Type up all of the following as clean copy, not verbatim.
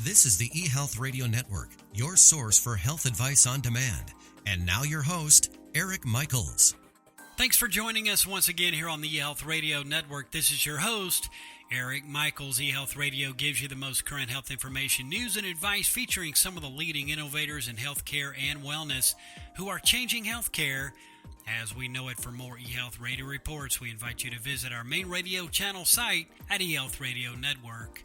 This is the eHealth Radio Network, your source for health advice on demand. And now your host, Eric Michaels. Thanks for joining us once again here on the eHealth Radio Network. This is your host, Eric Michaels. eHealth Radio gives you the most current health information, news, and advice featuring some of the leading innovators in healthcare and wellness who are changing healthcare as we know it. For more eHealth Radio reports, we invite you to visit our main radio channel site at eHealthRadioNetwork.com.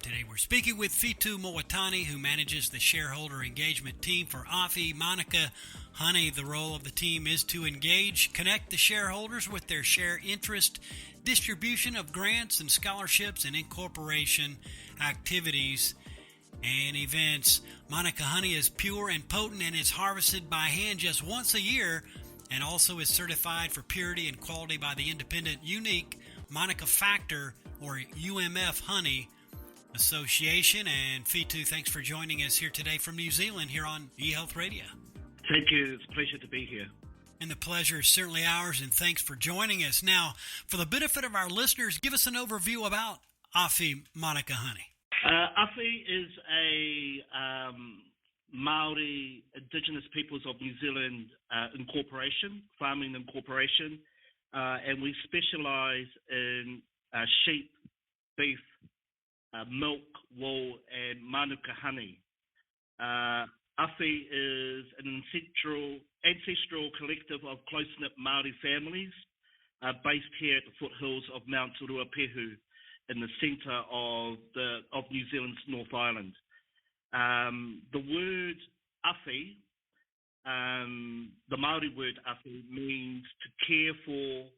Today we're speaking with Whetu Moataane, who manages the Shareholder Engagement Team for Awhi Mānuka Honey. The role of the team is to engage, connect the shareholders with their share interest, distribution of grants and scholarships, and incorporation activities and events. Mānuka honey is pure and potent and is harvested by hand just once a year, and also is certified for purity and quality by the independent Unique Mānuka Factor or UMF Honey Association. And Whetu, thanks for joining us here today from New Zealand here on eHealth Radio. Thank you. It's a pleasure to be here. And the pleasure is certainly ours, and thanks for joining us. Now, for the benefit of our listeners, give us an overview about Awhi Mānuka Honey. Awhi is a Māori Indigenous Peoples of New Zealand farming incorporation, and we specialise in sheep, beef, milk, wool, and Mānuka honey. Awhi is an ancestral collective of close-knit Māori families based here at the foothills of Mount Ruapehu in the centre of New Zealand's North Island. The word Awhi, the Māori word Awhi, means to care for,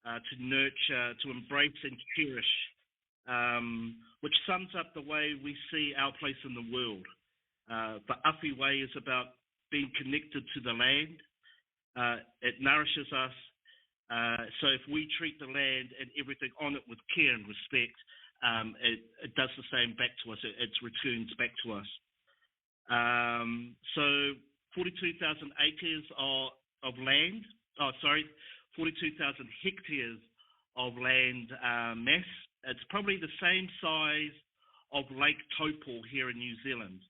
to nurture, to embrace and cherish, which sums up the way we see our place in the world. The Awhi way is about being connected to the land. It nourishes us. So if we treat the land and everything on it with care and respect, it does the same back to us. It returns back to us. So 42,000 acres of land, 42,000 hectares of land mass. It's probably the same size of Lake Taupo here in New Zealand.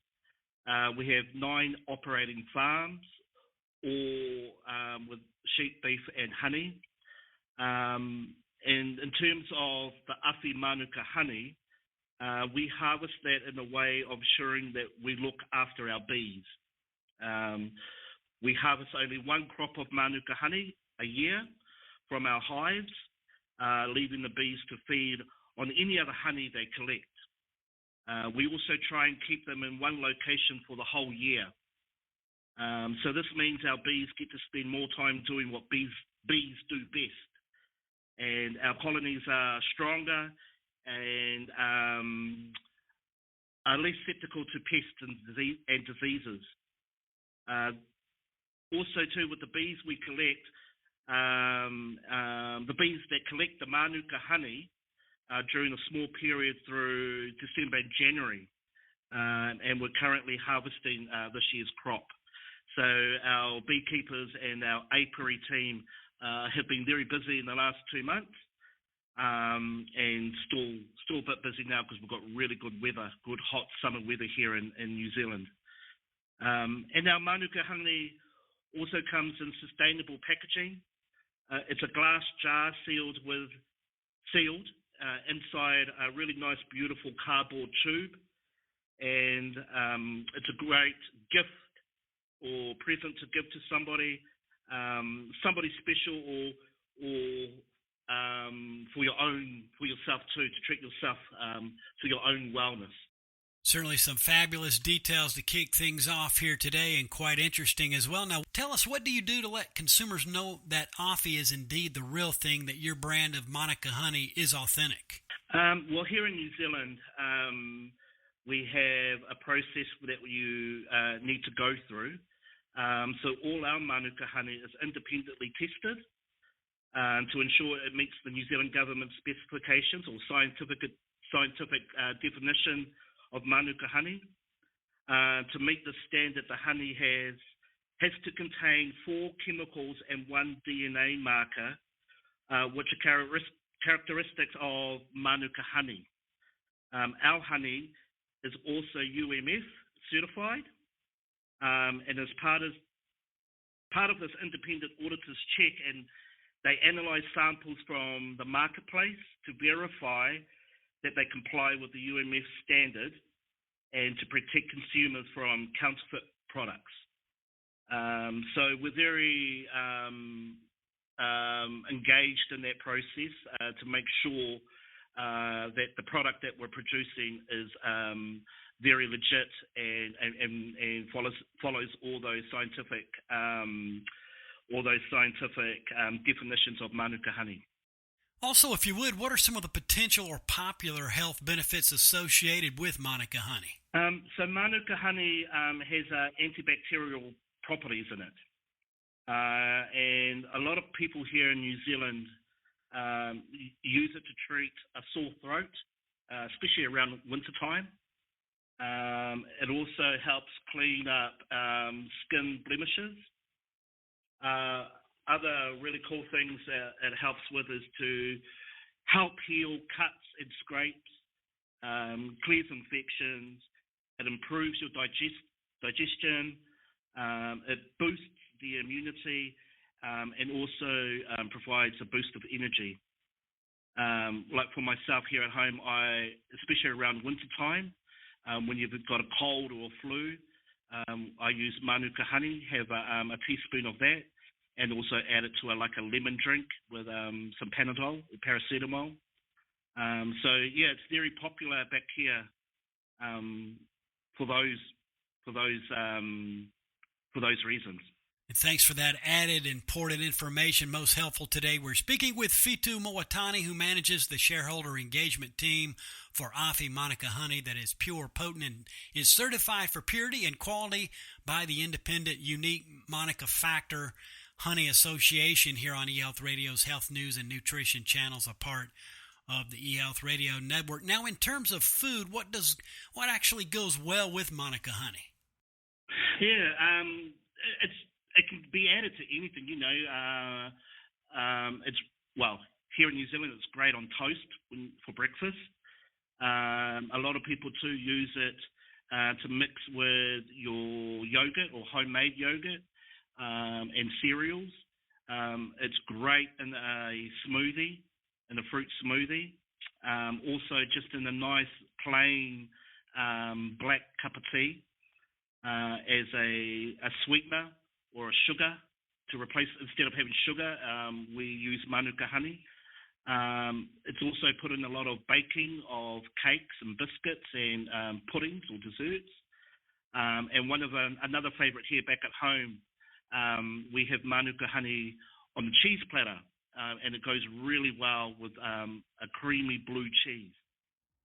We have 9 operating farms, all with sheep, beef, and honey. And in terms of the Awhi Mānuka honey, we harvest that in a way of ensuring that we look after our bees. We harvest only one crop of Mānuka honey a year from our hives, leaving the bees to feed on any other honey they collect. We also try and keep them in one location for the whole year. So this means our bees get to spend more time doing what bees do best. And our colonies are stronger and are less susceptible to pests and diseases. Also, too, with the bees we collect, the bees that collect the Mānuka honey during a small period through December and January, and we're currently harvesting this year's crop. So our beekeepers and our apiary team have been very busy in the last 2 months, and still a bit busy now because we've got really good weather, good hot summer weather here in New Zealand. And our Mānuka honey also comes in sustainable packaging. It's a glass jar sealed inside a really nice, beautiful cardboard tube, and it's a great gift or present to give to somebody special, or for yourself too, to treat yourself to your own wellness. Certainly some fabulous details to kick things off here today, and quite interesting as well. Now, tell us, what do you do to let consumers know that Awhi is indeed the real thing, that your brand of Mānuka honey is authentic? Well, here in New Zealand, we have a process that you need to go through. So all our Mānuka honey is independently tested to ensure it meets the New Zealand government specifications or scientific definition of Mānuka honey. To meet the standard, the honey has to contain 4 chemicals and 1 DNA marker, which are characteristics of Mānuka honey. Our honey is also UMF certified, and as part of this independent auditor's check, and they analyse samples from the marketplace to verify that they comply with the UMF standard and to protect consumers from counterfeit products. So we're very engaged in that process to make sure that the product that we're producing is very legit and follows all those scientific definitions of Mānuka honey. Also, if you would, what are some of the potential or popular health benefits associated with Mānuka honey? So Mānuka honey has antibacterial properties in it. And a lot of people here in New Zealand use it to treat a sore throat, especially around wintertime. It also helps clean up skin blemishes. Other really cool things it helps with is to help heal cuts and scrapes, clears infections, it improves your digestion, it boosts the immunity, and also provides a boost of energy. Like for myself here at home, especially around winter time, when you've got a cold or a flu, I use Mānuka honey, have a teaspoon of that, and also add it to a lemon drink with some Panadol or paracetamol. So yeah, it's very popular back here for those reasons. And thanks for that added important information, most helpful today. We're speaking with Whetu Moataane, who manages the Shareholder Engagement Team for Awhi Mānuka Honey that is pure, potent, and is certified for purity and quality by the independent, unique Mānuka Factor Honey Association here on eHealth Radio's Health News and Nutrition channels, a part of the eHealth Radio Network. Now, in terms of food, what actually goes well with Mānuka honey? Yeah, it can be added to anything, here in New Zealand, it's great on toast for breakfast. A lot of people too use it to mix with your yogurt or homemade yogurt and cereals. It's great in a smoothie, in a fruit smoothie. Also just in a nice plain black cup of tea as a sweetener or a sugar to replace, instead of having sugar, we use Mānuka honey. It's also put in a lot of baking of cakes and biscuits and puddings or desserts. And another favourite here back at home, we have Mānuka honey on the cheese platter, and it goes really well with a creamy blue cheese.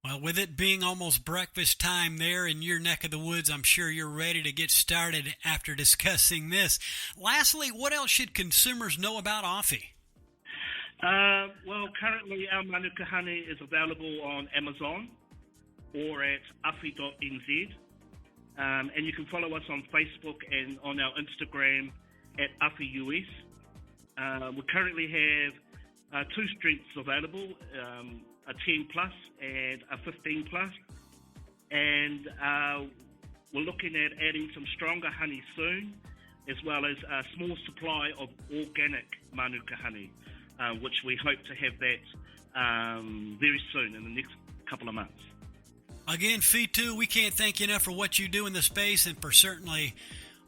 Well, with it being almost breakfast time there in your neck of the woods, I'm sure you're ready to get started after discussing this. Lastly, what else should consumers know about Awhi? Well, currently our Mānuka honey is available on Amazon or at awhi.nz. And you can follow us on Facebook and on our Instagram at Awhi US. We currently have two strengths available, a 10 plus and a 15 plus. And we're looking at adding some stronger honey soon, as well as a small supply of organic Mānuka honey, which we hope to have that very soon in the next couple of months. Again, Whetu, we can't thank you enough for what you do in the space and for certainly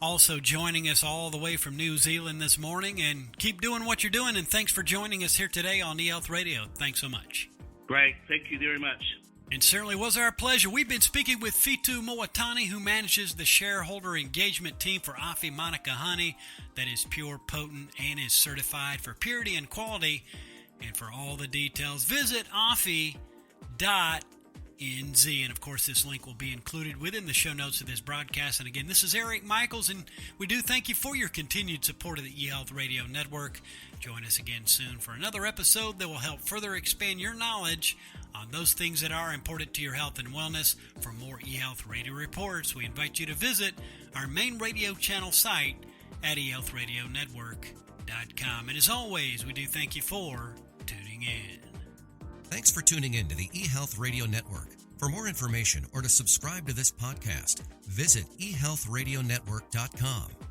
also joining us all the way from New Zealand this morning. And keep doing what you're doing, and thanks for joining us here today on eHealth Radio. Thanks so much. Great. Thank you very much. It certainly was our pleasure. We've been speaking with Whetu Moataane, who manages the Shareholder Engagement Team for Awhi Mānuka Honey that is pure, potent, and is certified for purity and quality. And for all the details, visit awhi.nz. And of course, this link will be included within the show notes of this broadcast. And again, this is Eric Michaels, and we do thank you for your continued support of the eHealth Radio Network. Join us again soon for another episode that will help further expand your knowledge on those things that are important to your health and wellness. For more eHealth Radio reports, we invite you to visit our main radio channel site at eHealthRadioNetwork.com. And as always, we do thank you for tuning in. Thanks for tuning in to the eHealth Radio Network. For more information or to subscribe to this podcast, visit eHealthradionetwork.com.